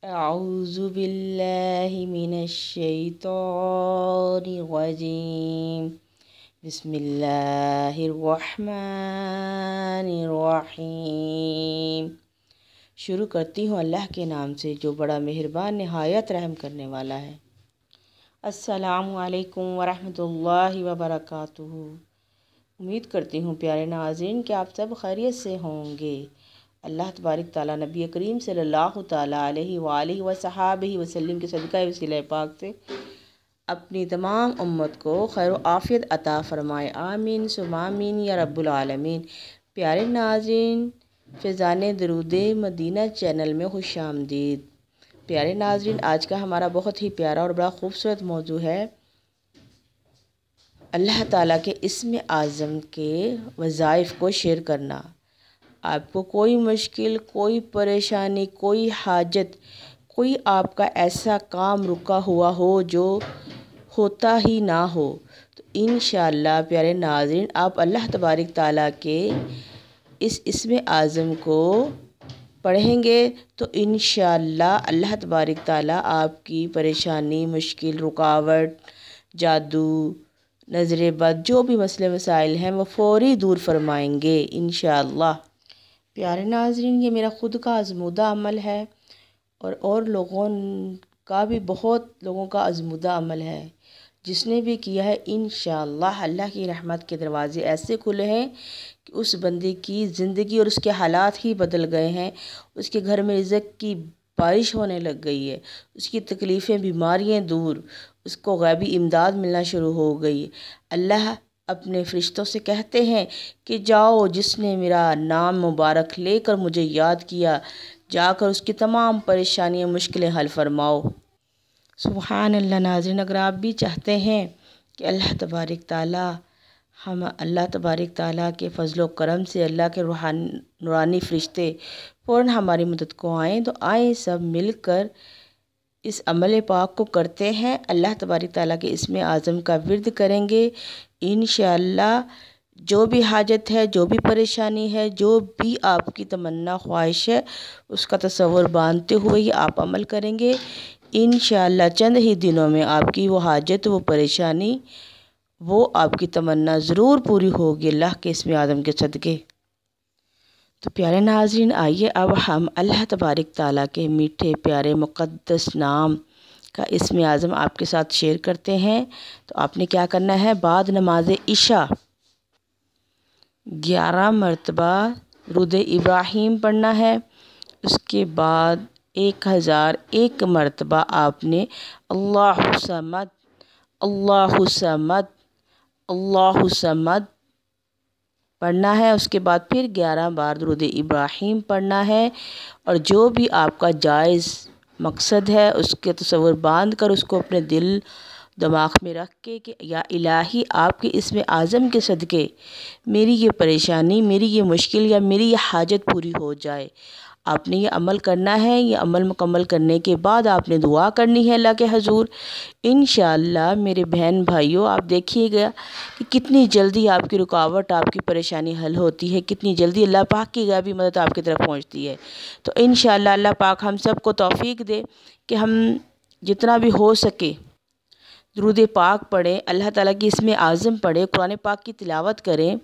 अऊज़ु बिल्लाहि मिनश्शैतानिर्रजीम। बिस्मिल्लाहिर्रहमानिर्रहीम। शुरू करती हूँ अल्लाह के नाम से जो बड़ा मेहरबान निहायत रहम करने वाला है। अस्सलामु अलैकुम वरहमतुल्लाहि वबरकातुहू। उम्मीद करती हूँ प्यारे नाज़रीन कि आप सब खैरियत से होंगे। अल्लाह तबारक ताला नबी करीम सल्लल्लाहु ताला अलैहि वसहाबिहि वसल्लम के सदक़ा वसीला पाक से अपनी तमाम उम्मत को खैर आफ़ियत अता फ़रमाए। आमीन सुम्मा आमीन या रब्बुल आलमीन। प्यारे नाज़रीन, फ़ैज़ान दरूद मदीना चैनल में खुश आमदीद। प्यारे नाज़रीन, आज का हमारा बहुत ही प्यारा और बड़ा ख़ूबसूरत मौजू है अल्लाह ताला के इस्म आज़म के वज़ाइफ़ को शेयर करना। आपको कोई मुश्किल, कोई परेशानी, कोई हाजत, कोई आपका ऐसा काम रुका हुआ हो जो होता ही ना हो, तो इंशाअल्लाह प्यारे नाज़रीन आप अल्लाह तबारक ताला के इस इस्म आज़म को पढ़ेंगे तो इंशाअल्लाह अल्लाह तबारक ताला आपकी परेशानी, मुश्किल, रुकावट, जादू, नज़र बद, जो भी मसले मसाइल हैं वो फ़ौरी दूर फरमाएंगे इंशाअल्लाह। प्यारे नाज़रीन, ये मेरा ख़ुद का आज़मूदा अमल है और लोगों का भी, बहुत लोगों का आज़मूदा अमल है। जिसने भी किया है इंशाअल्लाह अल्लाह की रहमत के दरवाज़े ऐसे खुले हैं कि उस बंदे की ज़िंदगी और उसके हालात ही बदल गए हैं। उसके घर में रिज़्क़ की बारिश होने लग गई है, उसकी तकलीफ़ें, बीमारियाँ दूर, उसको गैबी इमदाद मिलना शुरू हो गई। अल्लाह अपने फ़रिश्तों से कहते हैं कि जाओ, जिसने मेरा नाम मुबारक लेकर मुझे याद किया, जाकर उसकी तमाम परेशानियाँ, मुश्किलें हल फरमाओ। सुभान अल्लाह। नाज़रीन, अगर आप भी चाहते हैं कि अल्लाह तबारक ताला हम अल्लाह तबारक ताला के फ़ज़ल व करम से अल्लाह के नूरानी फ़रिश्ते फ़ौरन हमारी मदद को आएँ, तो आएँ सब मिलकर इस अमल पाक को करते हैं। अल्लाह तबारक ताला के इस्म आज़म का विर्द करेंगे इंशाअल्लाह। जो भी हाजत है, जो भी परेशानी है, जो भी आपकी तमन्ना ख्वाहिश है, उसका तसव्वुर बांधते हुए ही आप अमल करेंगे इंशाअल्लाह। चंद ही दिनों में आपकी वो हाजत, वो परेशानी, वो आपकी तमन्ना ज़रूर पूरी होगी अल्लाह के इस्म आज़म के सदक़े। तो प्यारे नाज़रीन, आइए अब हम अल्लाह तबारक ताला के मीठे प्यारे मुक़द्दस नाम का इस्म आज़म आपके साथ शेयर करते हैं। तो आपने क्या करना है, बाद नमाज इशा 11 मरतबा दुरूद इब्राहीम पढ़ना है। उसके बाद 1001 मरतबा आपने अल्लाहु समद, अल्लाहु समद, अल्लाहु समद पढ़ना है। उसके बाद फिर 11 बार दुरूद इब्राहीम पढ़ना है। और जो भी आपका जायज़ मकसद है उसके तसव्वुर बांध कर उसको अपने दिल दिमाग में रख के कि या इलाही आपके इस्म आज़म के सदक़े मेरी ये परेशानी, मेरी ये मुश्किल या मेरी ये हाजत पूरी हो जाए। आपने ये अमल करना है। ये अमल मुकम्मल करने के बाद आपने दुआ करनी है अल्लाह के हजूर। इंशाअल्लाह मेरे बहन भाइयों, आप देखिएगा कि कितनी जल्दी आपकी रुकावट, आपकी परेशानी हल होती है, कितनी जल्दी अल्लाह पाक की गैबी मदद आपकी तरफ पहुंचती है। तो इंशाअल्लाह अल्लाह पाक हम सबको तौफ़ीक दे कि हम जितना भी हो सके दुरूद पाक पढ़ें, अल्लाह ताला की इस्म आज़म पढ़ें, कुरान पाक की तिलावत करें,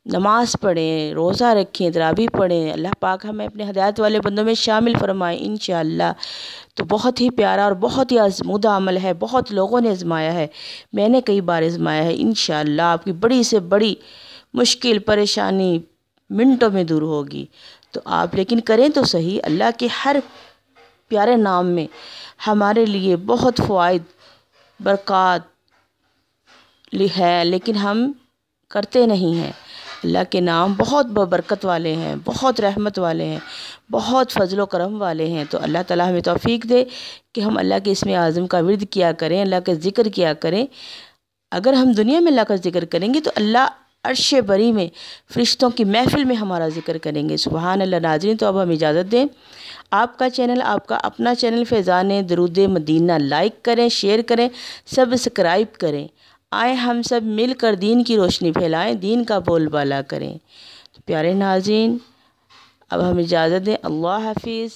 नमाज़ पढ़ें, रोज़ा रखें, तरावी पढ़ें। अल्लाह पाक हमें अपने हिदायत वाले बंदों में शामिल फरमाए इंशाअल्लाह। तो बहुत ही प्यारा और बहुत ही आज़मूदा अमल है, बहुत लोगों ने आज़माया है, मैंने कई बार आज़माया है। इंशाअल्लाह आपकी बड़ी से बड़ी मुश्किल परेशानी मिनटों में दूर होगी। तो आप लेकिन करें तो सही। अल्लाह के हर प्यारे नाम में हमारे लिए बहुत फ़वाइद, बरक़ात है, लेकिन हम करते नहीं हैं। अल्लाह के नाम बहुत बरकत वाले हैं, बहुत रहमत वाले हैं, बहुत फ़ज़ल व करम वाले हैं। तो अल्लाह ताला हमें तौफ़ीक दे कि हम अल्लाह के इस्म आज़म का विर्द किया करें, अल्लाह का ज़िक्र किया करें। अगर हम दुनिया में अल्लाह का ज़िक्र करेंगे तो अल्लाह अर्श बरी में फ़रिश्तों की महफ़िल में हमारा ज़िक्र करेंगे। सुभान अल्लाह। नाज़रीन, तो अब हम इजाज़त दें। आपका चैनल, आपका अपना चैनल फ़ैज़ान दरूद मदीना लाइक करें, शेयर करें, सब्सक्राइब करें। आए हम सब मिलकर दीन की रोशनी फैलाएं, दीन का बोलबाला करें। तो प्यारे नाज़रीन, अब हम इजाज़त दें। अल्लाह हाफ़िज़।